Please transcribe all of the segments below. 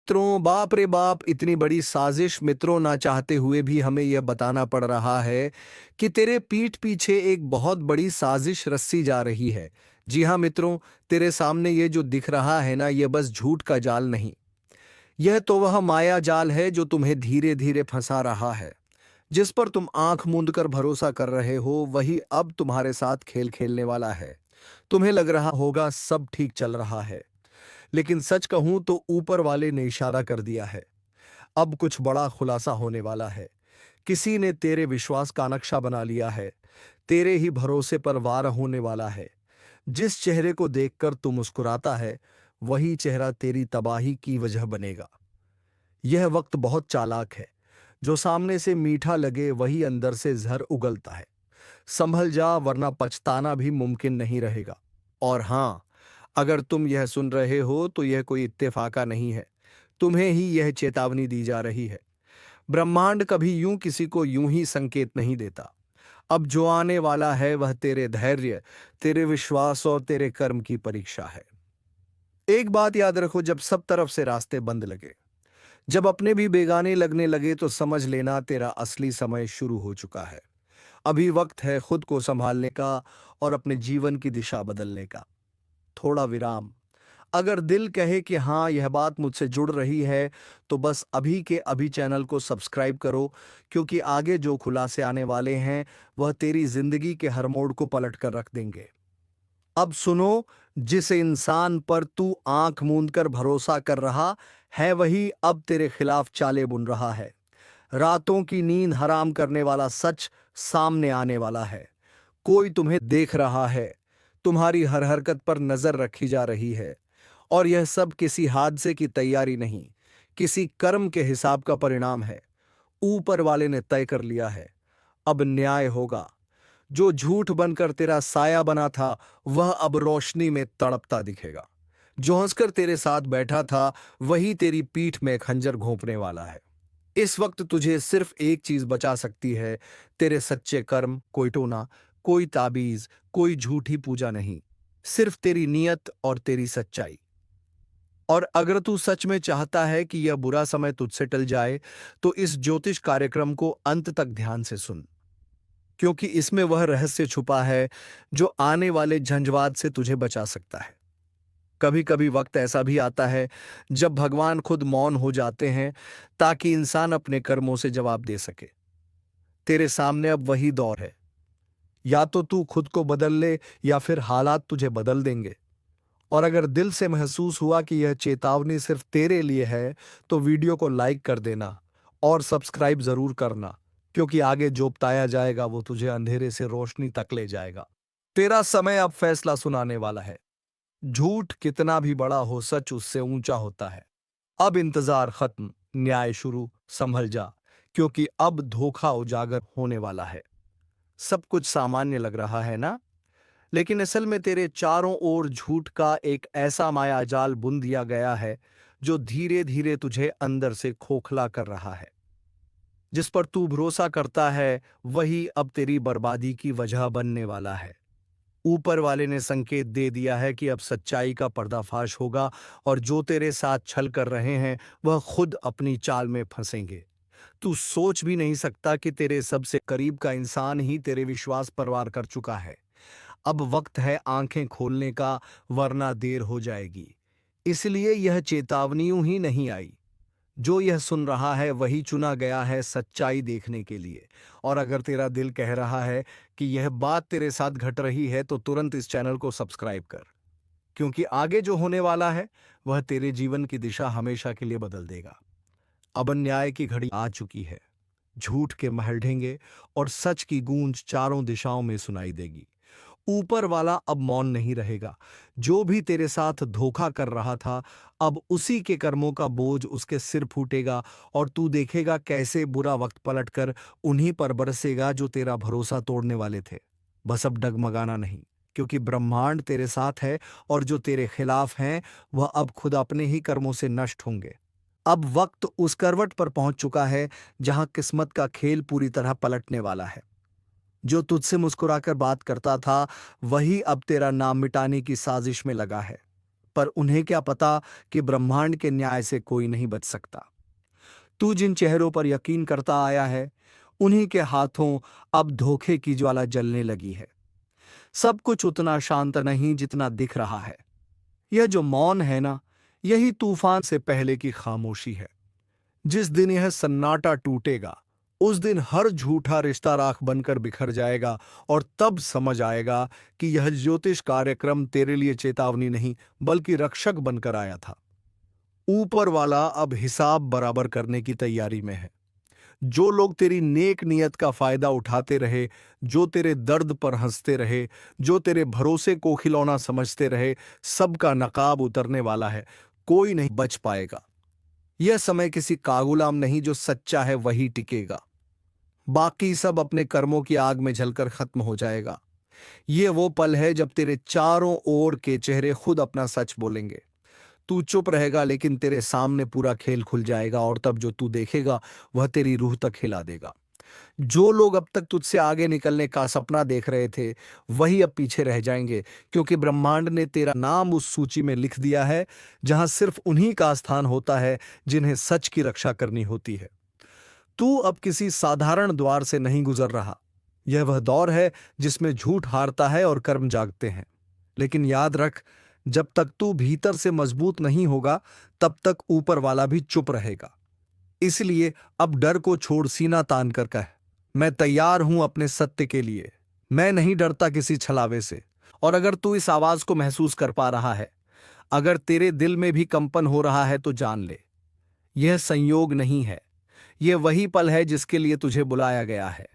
मित्रों, बाप रे बाप, इतनी बड़ी साजिश। मित्रों, ना चाहते हुए भी हमें यह बताना पड़ रहा है कि तेरे पीठ पीछे एक बहुत बड़ी साजिश रची जा रही है। जी हाँ मित्रों, तेरे सामने ये जो दिख रहा है ना, यह बस झूठ का जाल नहीं, यह तो वह माया जाल है जो तुम्हें धीरे धीरे फंसा रहा है। जिस पर तुम आंख मूंद कर भरोसा कर रहे हो, वही अब तुम्हारे साथ खेल खेलने वाला है। तुम्हें लग रहा होगा सब ठीक चल रहा है, लेकिन सच कहूं तो ऊपर वाले ने इशारा कर दिया है। अब कुछ बड़ा खुलासा होने वाला है। किसी ने तेरे विश्वास का नक्शा बना लिया है। तेरे ही भरोसे पर वार होने वाला है। जिस चेहरे को देखकर तू मुस्कुराता है, वही चेहरा तेरी तबाही की वजह बनेगा। यह वक्त बहुत चालाक है। जो सामने से मीठा लगे, वही अंदर से जहर उगलता है। संभल जा, वरना पछताना भी मुमकिन नहीं रहेगा। और हां, अगर तुम यह सुन रहे हो तो यह कोई इत्तेफाका नहीं है। तुम्हें ही यह चेतावनी दी जा रही है। ब्रह्मांड कभी यूं किसी को यूं ही संकेत नहीं देता। अब जो आने वाला है वह तेरे धैर्य, तेरे विश्वास और तेरे कर्म की परीक्षा है। एक बात याद रखो, जब सब तरफ से रास्ते बंद लगे, जब अपने भी बेगाने लगने लगे, तो समझ लेना तेरा असली समय शुरू हो चुका है। अभी वक्त है खुद को संभालने का और अपने जीवन की दिशा बदलने का। थोड़ा विराम। अगर दिल कहे कि हाँ, यह बात मुझसे जुड़ रही है, तो बस अभी के अभी चैनल को सब्सक्राइब करो, क्योंकि आगे जो खुलासे आने वाले हैं वह तेरी जिंदगी के हर मोड़ को पलट कर रख देंगे। अब सुनो, जिस इंसान पर तू आंख मूंद कर भरोसा कर रहा है, वही अब तेरे खिलाफ चालें बुन रहा है। रातों की नींद हराम करने वाला सच सामने आने वाला है। कोई तुम्हें देख रहा है, तुम्हारी हर हरकत पर नजर रखी जा रही है। और यह सब किसी हादसे की तैयारी नहीं, किसी कर्म के हिसाब का परिणाम है। ऊपर वाले ने तय कर लिया है, अब न्याय होगा। जो झूठ बनकर तेरा साया बना था, वह अब रोशनी में तड़पता दिखेगा। जो हंसकर तेरे साथ बैठा था, वही तेरी पीठ में खंजर घोंपने वाला है। इस वक्त तुझे सिर्फ एक चीज बचा सकती है, तेरे सच्चे कर्म। कोई टोना, कोई ताबीज, कोई झूठी पूजा नहीं, सिर्फ तेरी नीयत और तेरी सच्चाई। और अगर तू सच में चाहता है कि यह बुरा समय तुझसे टल जाए, तो इस ज्योतिष कार्यक्रम को अंत तक ध्यान से सुन, क्योंकि इसमें वह रहस्य छुपा है जो आने वाले झंझवात से तुझे बचा सकता है। कभी कभी वक्त ऐसा भी आता है जब भगवान खुद मौन हो जाते हैं, ताकि इंसान अपने कर्मों से जवाब दे सके। तेरे सामने अब वही दौर है। या तो तू खुद को बदल ले, या फिर हालात तुझे बदल देंगे। और अगर दिल से महसूस हुआ कि यह चेतावनी सिर्फ तेरे लिए है, तो वीडियो को लाइक कर देना और सब्सक्राइब जरूर करना, क्योंकि आगे जो बताया जाएगा वो तुझे अंधेरे से रोशनी तक ले जाएगा। तेरा समय अब फैसला सुनाने वाला है। झूठ कितना भी बड़ा हो, सच उससे ऊंचा होता है। अब इंतजार खत्म, न्याय शुरू। संभल जा, क्योंकि अब धोखा उजागर होने वाला है। सब कुछ सामान्य लग रहा है ना, लेकिन असल में तेरे चारों ओर झूठ का एक ऐसा मायाजाल बुन दिया गया है जो धीरे धीरे तुझे अंदर से खोखला कर रहा है। जिस पर तू भरोसा करता है, वही अब तेरी बर्बादी की वजह बनने वाला है। ऊपर वाले ने संकेत दे दिया है कि अब सच्चाई का पर्दाफाश होगा, और जो तेरे साथ छल कर रहे हैं वह खुद अपनी चाल में फंसेंगे। तू सोच भी नहीं सकता कि तेरे सबसे करीब का इंसान ही तेरे विश्वास पर वार कर चुका है। अब वक्त है आंखें खोलने का, वरना देर हो जाएगी। इसलिए यह चेतावनी यूं ही नहीं आई। जो यह सुन रहा है वही चुना गया है सच्चाई देखने के लिए। और अगर तेरा दिल कह रहा है कि यह बात तेरे साथ घट रही है, तो तुरंत इस चैनल को सब्सक्राइब कर, क्योंकि आगे जो होने वाला है वह तेरे जीवन की दिशा हमेशा के लिए बदल देगा। अब न्याय की घड़ी आ चुकी है। झूठ के महल ढहेंगे और सच की गूंज चारों दिशाओं में सुनाई देगी। ऊपर वाला अब मौन नहीं रहेगा। जो भी तेरे साथ धोखा कर रहा था, अब उसी के कर्मों का बोझ उसके सिर फूटेगा, और तू देखेगा कैसे बुरा वक्त पलटकर उन्हीं पर बरसेगा जो तेरा भरोसा तोड़ने वाले थे। बस अब डगमगाना नहीं, क्योंकि ब्रह्मांड तेरे साथ है, और जो तेरे खिलाफ हैं वह अब खुद अपने ही कर्मों से नष्ट होंगे। अब वक्त उस करवट पर पहुंच चुका है जहां किस्मत का खेल पूरी तरह पलटने वाला है। जो तुझसे मुस्कुराकर बात करता था, वही अब तेरा नाम मिटाने की साजिश में लगा है। पर उन्हें क्या पता कि ब्रह्मांड के न्याय से कोई नहीं बच सकता। तू जिन चेहरों पर यकीन करता आया है, उन्हीं के हाथों अब धोखे की ज्वाला जलने लगी है। सब कुछ उतना शांत नहीं जितना दिख रहा है। यह जो मौन है ना, यही तूफान से पहले की खामोशी है। जिस दिन यह सन्नाटा टूटेगा, उस दिन हर झूठा रिश्ता राख बनकर बिखर जाएगा और तब समझ आएगा कि यह ज्योतिष कार्यक्रम तेरे लिए चेतावनी नहीं बल्कि रक्षक बनकर आया था। ऊपर वाला अब हिसाब बराबर करने की तैयारी में है। जो लोग तेरी नेक नियत का फायदा उठाते रहे, जो तेरे दर्द पर हंसते रहे, जो तेरे भरोसे को खिलौना समझते रहे, सबका नकाब उतरने वाला है। कोई नहीं बच पाएगा। यह समय किसी कागुलाम नहीं, जो सच्चा है वही टिकेगा। बाकी सब अपने कर्मों की आग में जलकर खत्म हो जाएगा। यह वो पल है जब तेरे चारों ओर के चेहरे खुद अपना सच बोलेंगे। तू चुप रहेगा, लेकिन तेरे सामने पूरा खेल खुल जाएगा और तब जो तू देखेगा वह तेरी रूह तक हिला देगा। जो लोग अब तक तुझसे आगे निकलने का सपना देख रहे थे, वही अब पीछे रह जाएंगे, क्योंकि ब्रह्मांड ने तेरा नाम उस सूची में लिख दिया है जहां सिर्फ उन्हीं का स्थान होता है जिन्हें सच की रक्षा करनी होती है। तू अब किसी साधारण द्वार से नहीं गुजर रहा। यह वह दौर है जिसमें झूठ हारता है और कर्म जागते हैं। लेकिन याद रख, जब तक तू भीतर से मजबूत नहीं होगा, तब तक ऊपर वाला भी चुप रहेगा। इसलिए अब डर को छोड़ सीना तान कर कह, मैं तैयार हूं अपने सत्य के लिए। मैं नहीं डरता किसी छलावे से। और अगर तू इस आवाज को महसूस कर पा रहा है, अगर तेरे दिल में भी कंपन हो रहा है, तो जान ले, यह संयोग नहीं है। यह वही पल है जिसके लिए तुझे बुलाया गया है।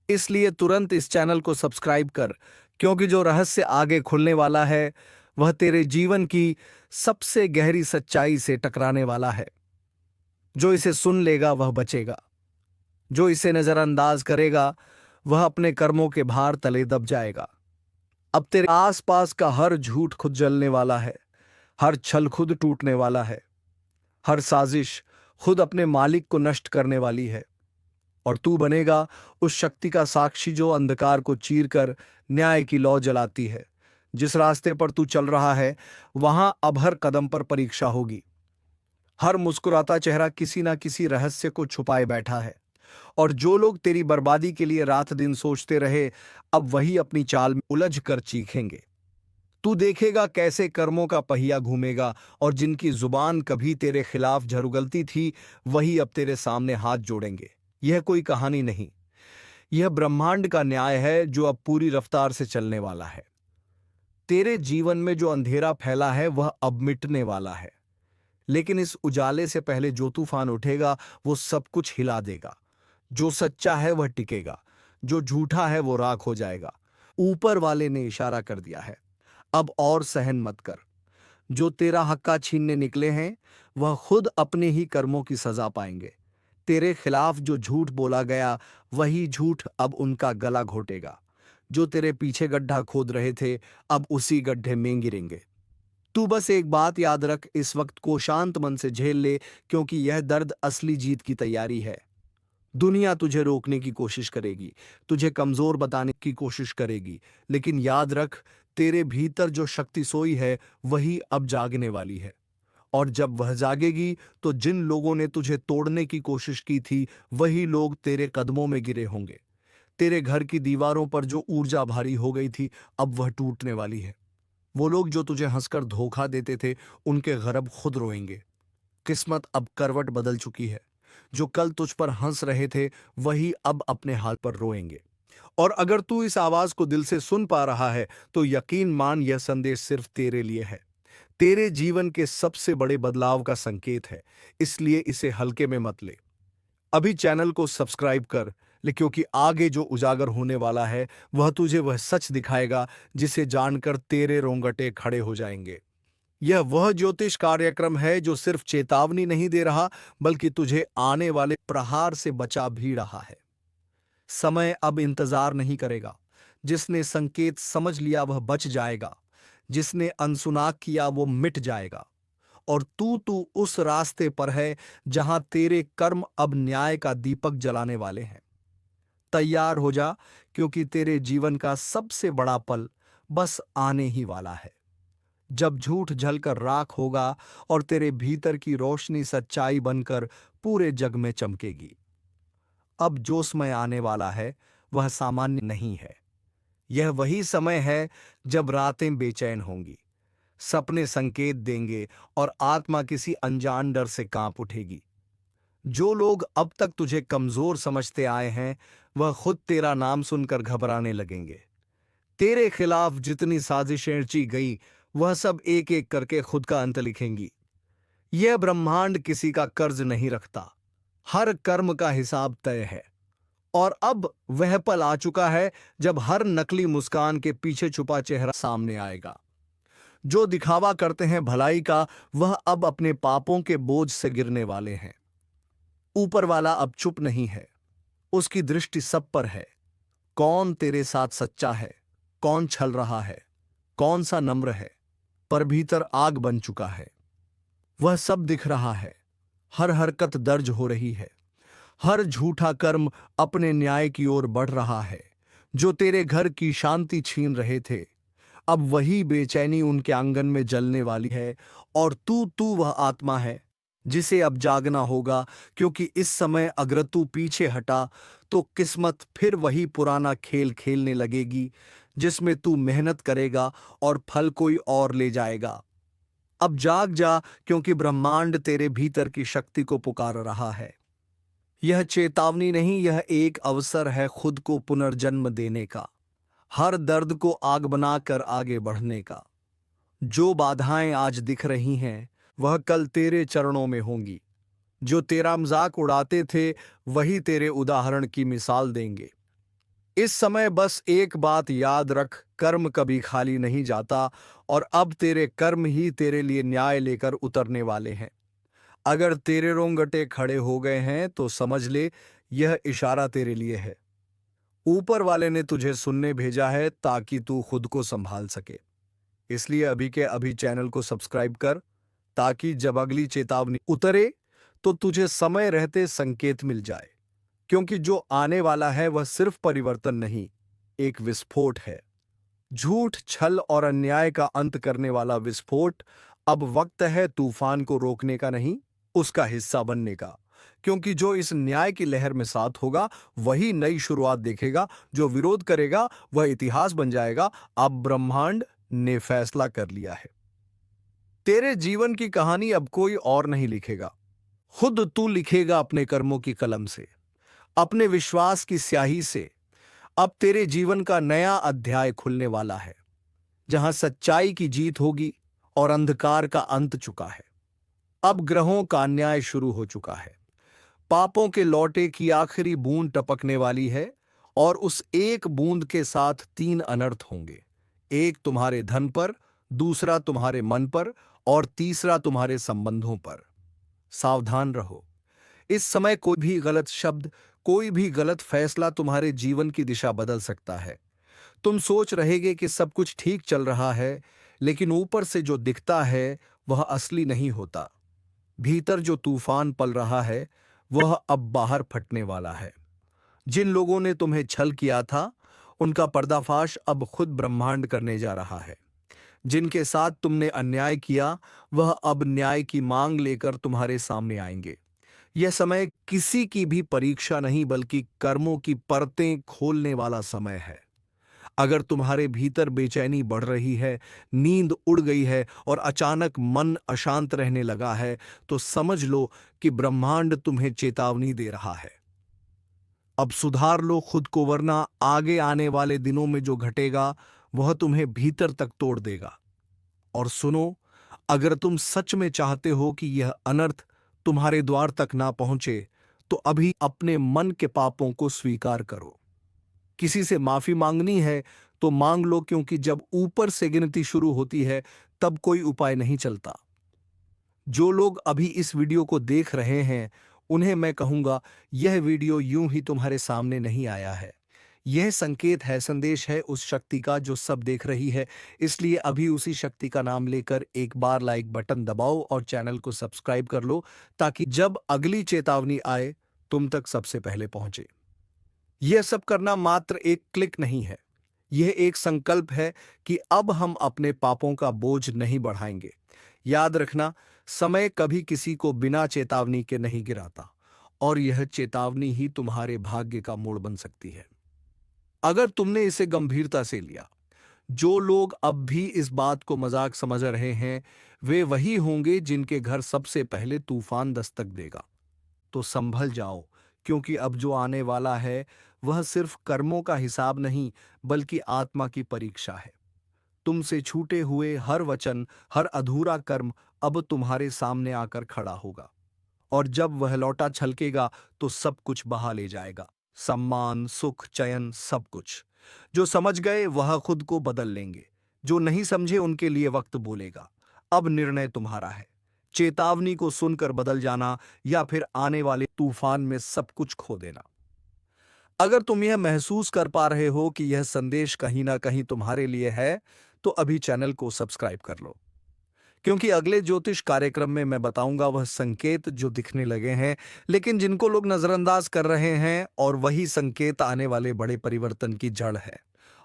इसलिए तुरंत इस चैनल को सब्सक्राइब कर, क्योंकि जो रहस्य आगे खुलने वाला है वह तेरे जीवन की सबसे गहरी सच्चाई से टकराने वाला है। जो इसे सुन लेगा वह बचेगा। जो इसे नजरअंदाज करेगा वह अपने कर्मों के भार तले दब जाएगा। अब तेरे आसपास का हर झूठ खुद जलने वाला है, हर छल खुद टूटने वाला है, हर साजिश खुद अपने मालिक को नष्ट करने वाली है। और तू बनेगा उस शक्ति का साक्षी जो अंधकार को चीरकर न्याय की लौ जलाती है। जिस रास्ते पर तू चल रहा है, वहां अब हर कदम पर परीक्षा होगी। हर मुस्कुराता चेहरा किसी ना किसी रहस्य को छुपाए बैठा है। और जो लोग तेरी बर्बादी के लिए रात दिन सोचते रहे, अब वही अपनी चाल में उलझ कर चीखेंगे। तू देखेगा कैसे कर्मों का पहिया घूमेगा, और जिनकी जुबान कभी तेरे खिलाफ झरुगलती थी, वही अब तेरे सामने हाथ जोड़ेंगे। यह कोई कहानी नहीं, यह ब्रह्मांड का न्याय है जो अब पूरी रफ्तार से चलने वाला है। तेरे जीवन में जो अंधेरा फैला है वह अब मिटने वाला है। लेकिन इस उजाले से पहले जो तूफान उठेगा वो सब कुछ हिला देगा। जो सच्चा है वह टिकेगा, जो झूठा है वो राख हो जाएगा। ऊपर वाले ने इशारा कर दिया है, अब और सहन मत कर। जो तेरा हक्का छीनने निकले हैं, वह खुद अपने ही कर्मों की सजा पाएंगे। तेरे खिलाफ जो झूठ बोला गया, वही झूठ अब उनका गला घोटेगा। जो तेरे पीछे गड्ढा खोद रहे थे, अब उसी गड्ढे में गिरेंगे। तू बस एक बात याद रख, इस वक्त को शांत मन से झेल ले, क्योंकि यह दर्द असली जीत की तैयारी है। दुनिया तुझे रोकने की कोशिश करेगी, तुझे कमजोर बताने की कोशिश करेगी, लेकिन याद रख, तेरे भीतर जो शक्ति सोई है वही अब जागने वाली है। और जब वह जागेगी, तो जिन लोगों ने तुझे तोड़ने की कोशिश की थी, वही लोग तेरे कदमों में गिरे होंगे। तेरे घर की दीवारों पर जो ऊर्जा भारी हो गई थी, अब वह टूटने वाली है। वो लोग जो तुझे हंसकर धोखा देते थे, उनके गरब खुद रोएंगे। किस्मत अब करवट बदल चुकी है। जो कल तुझ पर हंस रहे थे, वही अब अपने हाल पर रोएंगे। और अगर तू इस आवाज को दिल से सुन पा रहा है, तो यकीन मान, यह संदेश सिर्फ तेरे लिए है। तेरे जीवन के सबसे बड़े बदलाव का संकेत है, इसलिए इसे हल्के में मत ले। अभी चैनल को सब्सक्राइब कर ले, क्योंकि आगे जो उजागर होने वाला है वह तुझे वह सच दिखाएगा जिसे जानकर तेरे रोंगटे खड़े हो जाएंगे। यह वह ज्योतिष कार्यक्रम है जो सिर्फ चेतावनी नहीं दे रहा, बल्कि तुझे आने वाले प्रहार से बचा भी रहा है। समय अब इंतजार नहीं करेगा। जिसने संकेत समझ लिया वह बच जाएगा, जिसने अनसुना किया वो मिट जाएगा। और तू उस रास्ते पर है जहां तेरे कर्म अब न्याय का दीपक जलाने वाले हैं। तैयार हो जा, क्योंकि तेरे जीवन का सबसे बड़ा पल बस आने ही वाला है। जब झूठ जलकर राख होगा और तेरे भीतर की रोशनी सच्चाई बनकर पूरे जग में चमकेगी। अब जो समय आने वाला है वह सामान्य नहीं है। यह वही समय है जब रातें बेचैन होंगी, सपने संकेत देंगे और आत्मा किसी अनजान डर से कांप उठेगी। जो लोग अब तक तुझे कमजोर समझते आए हैं वह खुद तेरा नाम सुनकर घबराने लगेंगे। तेरे खिलाफ जितनी साजिशें रची गई वह सब एक एक करके खुद का अंत लिखेंगी। यह ब्रह्मांड किसी का कर्ज नहीं रखता, हर कर्म का हिसाब तय है। और अब वह पल आ चुका है जब हर नकली मुस्कान के पीछे छुपा चेहरा सामने आएगा। जो दिखावा करते हैं भलाई का वह अब अपने पापों के बोझ से गिरने वाले हैं। ऊपर वाला अब चुप नहीं है, उसकी दृष्टि सब पर है। कौन तेरे साथ सच्चा है, कौन छल रहा है, कौन सा नम्र है, पर भीतर आग बन चुका है। वह सब दिख रहा है, हर हरकत दर्ज हो रही है, हर झूठा कर्म अपने न्याय की ओर बढ़ रहा है। जो तेरे घर की शांति छीन रहे थे अब वही बेचैनी उनके आंगन में जलने वाली है। और तू वह आत्मा है जिसे अब जागना होगा, क्योंकि इस समय अगर तू पीछे हटा तो किस्मत फिर वही पुराना खेल खेलने लगेगी जिसमें तू मेहनत करेगा और फल कोई और ले जाएगा। अब जाग जा, क्योंकि ब्रह्मांड तेरे भीतर की शक्ति को पुकार रहा है। यह चेतावनी नहीं, यह एक अवसर है खुद को पुनर्जन्म देने का, हर दर्द को आग बनाकर आगे बढ़ने का। जो बाधाएं आज दिख रही हैं वह कल तेरे चरणों में होंगी। जो तेरा मजाक उड़ाते थे वही तेरे उदाहरण की मिसाल देंगे। इस समय बस एक बात याद रख, कर्म कभी खाली नहीं जाता और अब तेरे कर्म ही तेरे लिए न्याय लेकर उतरने वाले हैं। अगर तेरे रोंगटे खड़े हो गए हैं तो समझ ले यह इशारा तेरे लिए है। ऊपर वाले ने तुझे सुनने भेजा है ताकि तू खुद को संभाल सके। इसलिए अभी के अभी चैनल को सब्सक्राइब कर, ताकि जब अगली चेतावनी उतरे तो तुझे समय रहते संकेत मिल जाए। क्योंकि जो आने वाला है वह सिर्फ परिवर्तन नहीं, एक विस्फोट है। झूठ, छल और अन्याय का अंत करने वाला विस्फोट। अब वक्त है तूफान को रोकने का नहीं, उसका हिस्सा बनने का। क्योंकि जो इस न्याय की लहर में साथ होगा वही नई शुरुआत देखेगा, जो विरोध करेगा वह इतिहास बन जाएगा। अब ब्रह्मांड ने फैसला कर लिया है। तेरे जीवन की कहानी अब कोई और नहीं लिखेगा, खुद तू लिखेगा अपने कर्मों की कलम से, अपने विश्वास की स्याही से। अब तेरे जीवन का नया अध्याय खुलने वाला है, जहां सच्चाई की जीत होगी और अंधकार का अंत चुका है। अब ग्रहों का न्याय शुरू हो चुका है। पापों के लौटे की आखिरी बूंद टपकने वाली है और उस एक बूंद के साथ 3 अनर्थ होंगे। एक तुम्हारे धन पर, दूसरा तुम्हारे मन पर और तीसरा तुम्हारे संबंधों पर। सावधान रहो, इस समय कोई भी गलत शब्द, कोई भी गलत फैसला तुम्हारे जीवन की दिशा बदल सकता है। तुम सोच रहेगे कि सब कुछ ठीक चल रहा है, लेकिन ऊपर से जो दिखता है वह असली नहीं होता। भीतर जो तूफान पल रहा है वह अब बाहर फटने वाला है। जिन लोगों ने तुम्हें छल किया था उनका पर्दाफाश अब खुद ब्रह्मांड करने जा रहा है। जिनके साथ तुमने अन्याय किया वह अब न्याय की मांग लेकर तुम्हारे सामने आएंगे। यह समय किसी की भी परीक्षा नहीं, बल्कि कर्मों की परतें खोलने वाला समय है। अगर तुम्हारे भीतर बेचैनी बढ़ रही है, नींद उड़ गई है और अचानक मन अशांत रहने लगा है, तो समझ लो कि ब्रह्मांड तुम्हें चेतावनी दे रहा है। अब सुधार लो खुद को, वरना आगे आने वाले दिनों में जो घटेगा वह तुम्हें भीतर तक तोड़ देगा। और सुनो, अगर तुम सच में चाहते हो कि यह अनर्थ तुम्हारे द्वार तक ना पहुंचे, तो अभी अपने मन के पापों को स्वीकार करो। किसी से माफी मांगनी है तो मांग लो, क्योंकि जब ऊपर से गिनती शुरू होती है तब कोई उपाय नहीं चलता। जो लोग अभी इस वीडियो को देख रहे हैं उन्हें मैं कहूंगा, यह वीडियो यूं ही तुम्हारे सामने नहीं आया है। यह संकेत है, संदेश है उस शक्ति का जो सब देख रही है। इसलिए अभी उसी शक्ति का नाम लेकर एक बार लाइक बटन दबाओ और चैनल को सब्सक्राइब कर लो, ताकि जब अगली चेतावनी आए तुम तक सबसे पहले पहुंचे। यह सब करना मात्र एक क्लिक नहीं है, यह एक संकल्प है कि अब हम अपने पापों का बोझ नहीं बढ़ाएंगे। याद रखना, समय कभी किसी को बिना चेतावनी के नहीं गिराता, और यह चेतावनी ही तुम्हारे भाग्य का मोड़ बन सकती है अगर तुमने इसे गंभीरता से लिया। जो लोग अब भी इस बात को मजाक समझ रहे हैं, वे वही होंगे जिनके घर सबसे पहले तूफान दस्तक देगा। तो संभल जाओ, क्योंकि अब जो आने वाला है वह सिर्फ कर्मों का हिसाब नहीं, बल्कि आत्मा की परीक्षा है। तुमसे छूटे हुए हर वचन, हर अधूरा कर्म अब तुम्हारे सामने आकर खड़ा होगा, और जब वह लौटा छलकेगा तो सब कुछ बहा ले जाएगा। सम्मान, सुख, चयन, सब कुछ। जो समझ गए वह खुद को बदल लेंगे, जो नहीं समझे उनके लिए वक्त बोलेगा। अब निर्णय तुम्हारा है, चेतावनी को सुनकर बदल जाना, या फिर आने वाले तूफान में सब कुछ खो देना। अगर तुम यह महसूस कर पा रहे हो कि यह संदेश कहीं ना कहीं तुम्हारे लिए है, तो अभी चैनल को सब्सक्राइब कर लो, क्योंकि अगले ज्योतिष कार्यक्रम में मैं बताऊंगा वह संकेत जो दिखने लगे हैं, लेकिन जिनको लोग नजरअंदाज कर रहे हैं, और वही संकेत आने वाले बड़े परिवर्तन की जड़ है।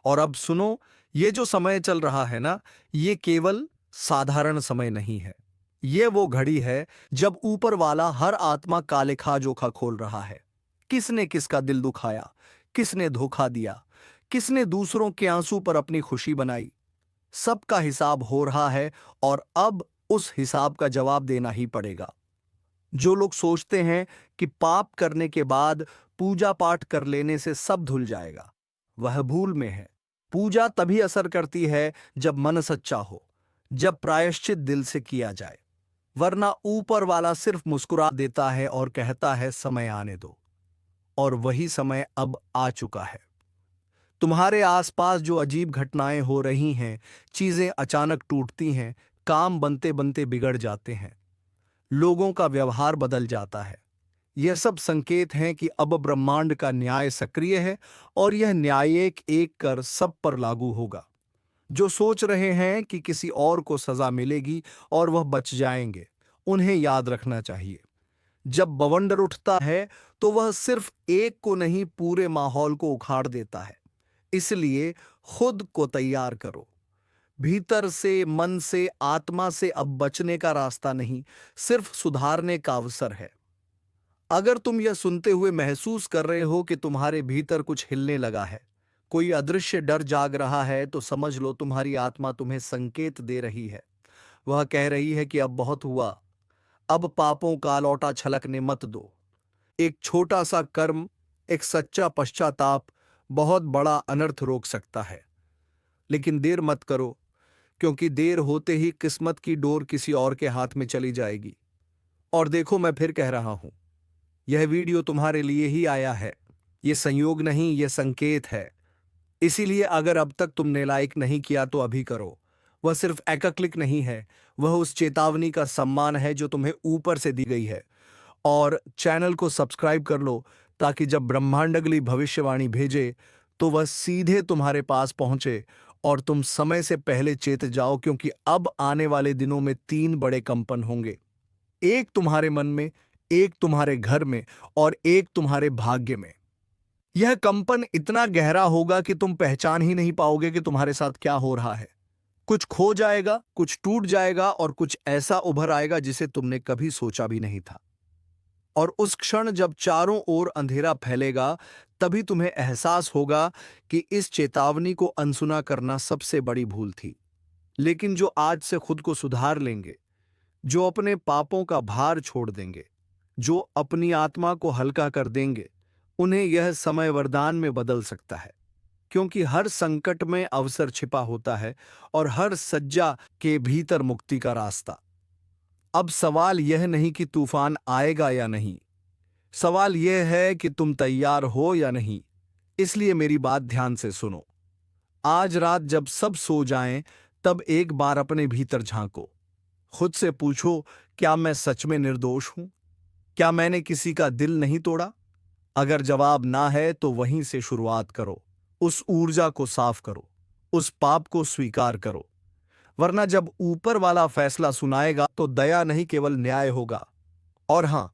और अब सुनो, ये जो समय चल रहा है ना, ये केवल साधारण समय नहीं है। ये वो घड़ी है जब ऊपर वाला हर आत्मा का लेखा जोखा खोल रहा है। किसने किसका दिल दुखाया, किसने धोखा दिया, किसने दूसरों के आंसू पर अपनी खुशी बनाई, सबका हिसाब हो रहा है, और अब उस हिसाब का जवाब देना ही पड़ेगा। जो लोग सोचते हैं कि पाप करने के बाद पूजा पाठ कर लेने से सब धुल जाएगा, वह भूल में है। पूजा तभी असर करती है जब मन सच्चा हो, जब प्रायश्चित दिल से किया जाए, वरना ऊपर वाला सिर्फ मुस्कुरा देता है और कहता है समय आने दो। और वही समय अब आ चुका है। तुम्हारे आसपास जो अजीब घटनाएं हो रही हैं, चीजें अचानक टूटती हैं, काम बनते बनते बिगड़ जाते हैं, लोगों का व्यवहार बदल जाता है, यह सब संकेत हैं कि अब ब्रह्मांड का न्याय सक्रिय है, और यह न्याय एक एक कर सब पर लागू होगा। जो सोच रहे हैं कि किसी और को सजा मिलेगी और वह बच जाएंगे, उन्हें याद रखना चाहिए, जब बवंडर उठता है तो वह सिर्फ एक को नहीं, पूरे माहौल को उखाड़ देता है। इसलिए खुद को तैयार करो, भीतर से, मन से, आत्मा से। अब बचने का रास्ता नहीं, सिर्फ सुधारने का अवसर है। अगर तुम यह सुनते हुए महसूस कर रहे हो कि तुम्हारे भीतर कुछ हिलने लगा है, कोई अदृश्य डर जाग रहा है, तो समझ लो तुम्हारी आत्मा तुम्हें संकेत दे रही है। वह कह रही है कि अब बहुत हुआ, अब पापों का लौटा छलकने मत दो। एक छोटा सा कर्म, एक सच्चा पश्चाताप बहुत बड़ा अनर्थ रोक सकता है। लेकिन देर मत करो, क्योंकि देर होते ही किस्मत की डोर किसी और के हाथ में चली जाएगी। और देखो, मैं फिर कह रहा हूं, यह वीडियो तुम्हारे लिए ही आया है। यह संयोग नहीं, यह संकेत है। इसीलिए अगर अब तक तुमने लाइक नहीं किया तो अभी करो। वह सिर्फ एक क्लिक नहीं है, वह उस चेतावनी का सम्मान है जो तुम्हें ऊपर से दी गई है। और चैनल को सब्सक्राइब कर लो, ताकि जब ब्रह्मांड अगली भविष्यवाणी भेजे तो वह सीधे तुम्हारे पास पहुंचे, और तुम समय से पहले चेत जाओ, क्योंकि अब आने वाले दिनों में 3 बड़े कंपन होंगे। एक तुम्हारे मन में, एक तुम्हारे घर में, और एक तुम्हारे भाग्य में। यह कंपन इतना गहरा होगा कि तुम पहचान ही नहीं पाओगे कि तुम्हारे साथ क्या हो रहा है। कुछ खो जाएगा, कुछ टूट जाएगा, और कुछ ऐसा उभर आएगा जिसे तुमने कभी सोचा भी नहीं था। और उस क्षण जब चारों ओर अंधेरा फैलेगा, तभी तुम्हें एहसास होगा कि इस चेतावनी को अनसुना करना सबसे बड़ी भूल थी। लेकिन जो आज से खुद को सुधार लेंगे, जो अपने पापों का भार छोड़ देंगे, जो अपनी आत्मा को हल्का कर देंगे, उन्हें यह समय वरदान में बदल सकता है। क्योंकि हर संकट में अवसर छिपा होता है, और हर सज्जा के भीतर मुक्ति का रास्ता। अब सवाल यह नहीं कि तूफान आएगा या नहीं, सवाल यह है कि तुम तैयार हो या नहीं। इसलिए मेरी बात ध्यान से सुनो। आज रात जब सब सो जाएं, तब एक बार अपने भीतर झांको। खुद से पूछो, क्या मैं सच में निर्दोष हूं? क्या मैंने किसी का दिल नहीं तोड़ा? अगर जवाब ना है तो वहीं से शुरुआत करो। उस ऊर्जा को साफ करो, उस पाप को स्वीकार करो, वरना जब ऊपर वाला फैसला सुनाएगा तो दया नहीं, केवल न्याय होगा। और हां,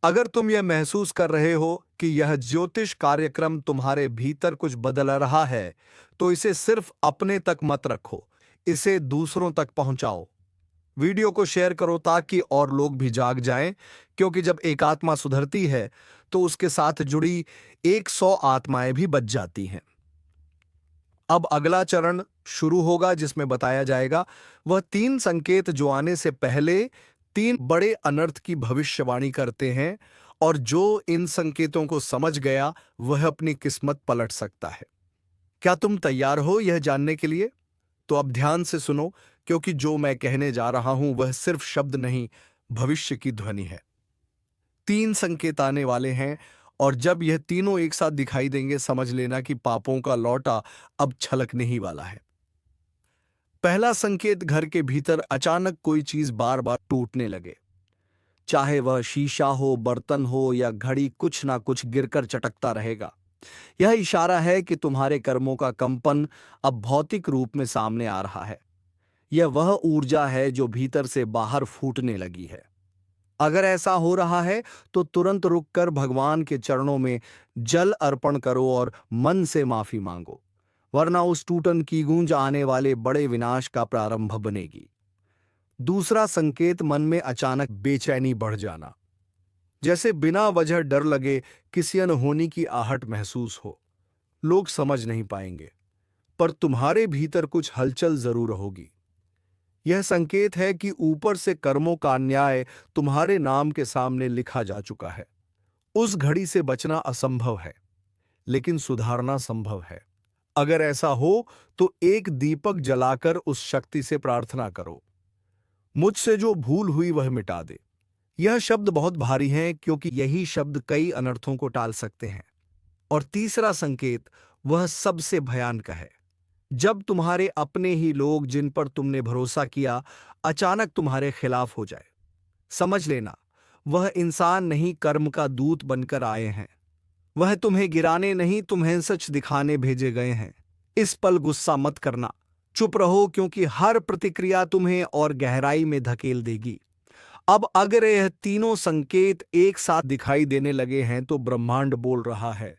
अगर तुम यह महसूस कर रहे हो कि यह ज्योतिष कार्यक्रम तुम्हारे भीतर कुछ बदल रहा है, तो इसे सिर्फ अपने तक मत रखो, इसे दूसरों तक पहुंचाओ। वीडियो को शेयर करो ताकि और लोग भी जाग जाएं, क्योंकि जब एक आत्मा सुधरती है तो उसके साथ जुड़ी 100 आत्माएं भी बच जाती हैं। अब अगला चरण शुरू होगा जिसमें बताया जाएगा वह 3 संकेत जो आने से पहले 3 बड़े अनर्थ की भविष्यवाणी करते हैं, और जो इन संकेतों को समझ गया वह अपनी किस्मत पलट सकता है। क्या तुम तैयार हो यह जानने के लिए? तो अब ध्यान से सुनो, क्योंकि जो मैं कहने जा रहा हूं वह सिर्फ शब्द नहीं, भविष्य की ध्वनि है। 3 संकेत आने वाले हैं, और जब यह तीनों एक साथ दिखाई देंगे समझ लेना कि पापों का लौटा अब छलकने ही वाला है। पहला संकेत, घर के भीतर अचानक कोई चीज बार बार टूटने लगे। चाहे वह शीशा हो, बर्तन हो या घड़ी, कुछ ना कुछ गिरकर चटकता रहेगा। यह इशारा है कि तुम्हारे कर्मों का कंपन अब भौतिक रूप में सामने आ रहा है। यह वह ऊर्जा है जो भीतर से बाहर फूटने लगी है। अगर ऐसा हो रहा है तो तुरंत रुककर भगवान के चरणों में जल अर्पण करो और मन से माफी मांगो, वरना उस टूटन की गूंज आने वाले बड़े विनाश का प्रारंभ बनेगी। दूसरा संकेत, मन में अचानक बेचैनी बढ़ जाना, जैसे बिना वजह डर लगे, किसी अनहोनी की आहट महसूस हो। लोग समझ नहीं पाएंगे, पर तुम्हारे भीतर कुछ हलचल जरूर होगी। यह संकेत है कि ऊपर से कर्मों का न्याय तुम्हारे नाम के सामने लिखा जा चुका है। उस घड़ी से बचना असंभव है, लेकिन सुधारना संभव है। अगर ऐसा हो तो एक दीपक जलाकर उस शक्ति से प्रार्थना करो, मुझसे जो भूल हुई वह मिटा दे। यह शब्द बहुत भारी हैं, क्योंकि यही शब्द कई अनर्थों को टाल सकते हैं। और तीसरा संकेत, वह सबसे भयानक है, जब तुम्हारे अपने ही लोग जिन पर तुमने भरोसा किया अचानक तुम्हारे खिलाफ हो जाए। समझ लेना, वह इंसान नहीं, कर्म का दूत बनकर आए हैं। वह तुम्हें गिराने नहीं, तुम्हें सच दिखाने भेजे गए हैं। इस पल गुस्सा मत करना, चुप रहो, क्योंकि हर प्रतिक्रिया तुम्हें और गहराई में धकेल देगी। अब अगर यह तीनों संकेत एक साथ दिखाई देने लगे हैं तो ब्रह्मांड बोल रहा है।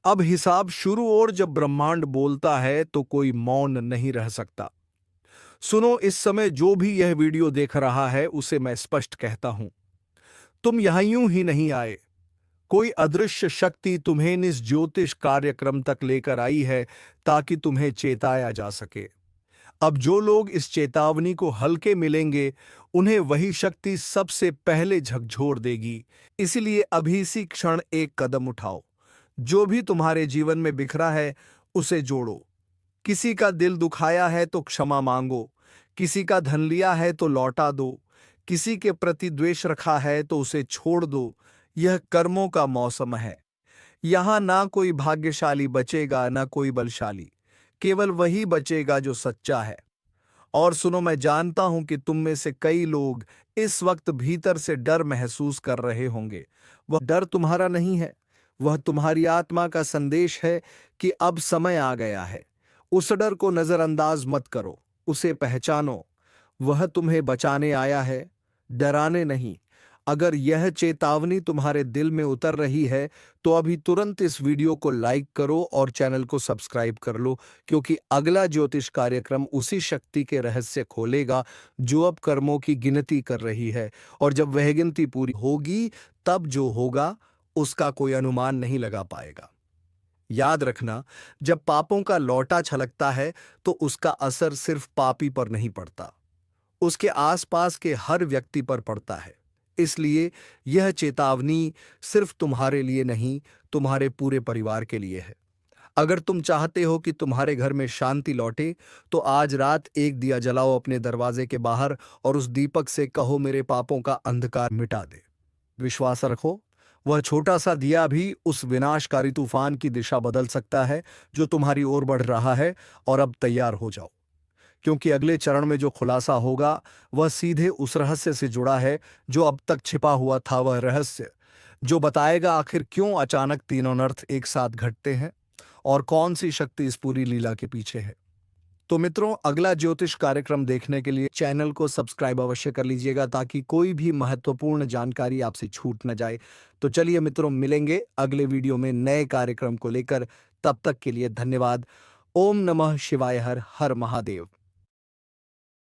अब हिसाब शुरू, और जब ब्रह्मांड बोलता है तो कोई मौन नहीं रह सकता। सुनो, इस समय जो भी यह वीडियो देख रहा है उसे मैं स्पष्ट कहता हूं, तुम यहां यूं ही नहीं आए। कोई अदृश्य शक्ति तुम्हें इस ज्योतिष कार्यक्रम तक लेकर आई है ताकि तुम्हें चेताया जा सके। अब जो लोग इस चेतावनी को हल्के मिलेंगे उन्हें वही शक्ति सबसे पहले झकझोर देगी। इसलिए अभी इसी क्षण एक कदम उठाओ। जो भी तुम्हारे जीवन में बिखरा है उसे जोड़ो। किसी का दिल दुखाया है तो क्षमा मांगो, किसी का धन लिया है तो लौटा दो, किसी के प्रति द्वेष रखा है तो उसे छोड़ दो। यह कर्मों का मौसम है। यहां ना कोई भाग्यशाली बचेगा, ना कोई बलशाली, केवल वही बचेगा जो सच्चा है। और सुनो, मैं जानता हूं कि तुम में से कई लोग इस वक्त भीतर से डर महसूस कर रहे होंगे। वह डर तुम्हारा नहीं है, वह तुम्हारी आत्मा का संदेश है कि अब समय आ गया है। उस डर को नजरअंदाज मत करो, उसे पहचानो। वह तुम्हें बचाने आया है, डराने नहीं। अगर यह चेतावनी तुम्हारे दिल में उतर रही है तो अभी तुरंत इस वीडियो को लाइक करो और चैनल को सब्सक्राइब कर लो, क्योंकि अगला ज्योतिष कार्यक्रम उसी शक्ति के रहस्य खोलेगा जो अब कर्मों की गिनती कर रही है। और जब वह गिनती पूरी होगी तब जो होगा उसका कोई अनुमान नहीं लगा पाएगा। याद रखना, जब पापों का लौटा छलकता है तो उसका असर सिर्फ पापी पर नहीं पड़ता, उसके आसपास के हर व्यक्ति पर पड़ता है। इसलिए यह चेतावनी सिर्फ तुम्हारे लिए नहीं, तुम्हारे पूरे परिवार के लिए है। अगर तुम चाहते हो कि तुम्हारे घर में शांति लौटे तो आज रात एक दिया जलाओ अपने दरवाजे के बाहर और उस दीपक से कहो, मेरे पापों का अंधकार मिटा दे। विश्वास रखो, वह छोटा सा दिया भी उस विनाशकारी तूफान की दिशा बदल सकता है जो तुम्हारी ओर बढ़ रहा है। और अब तैयार हो जाओ, क्योंकि अगले चरण में जो खुलासा होगा वह सीधे उस रहस्य से जुड़ा है जो अब तक छिपा हुआ था। वह रहस्य जो बताएगा आखिर क्यों अचानक तीनों अनर्थ एक साथ घटते हैं और कौन सी शक्ति इस पूरी लीला के पीछे है। तो मित्रों, अगला ज्योतिष कार्यक्रम देखने के लिए चैनल को सब्सक्राइब अवश्य कर लीजिएगा ताकि कोई भी महत्वपूर्ण जानकारी आपसे छूट न जाए। तो चलिए मित्रों, मिलेंगे अगले वीडियो में नए कार्यक्रम को लेकर। तब तक के लिए धन्यवाद। ओम नमः शिवाय, हर हर महादेव।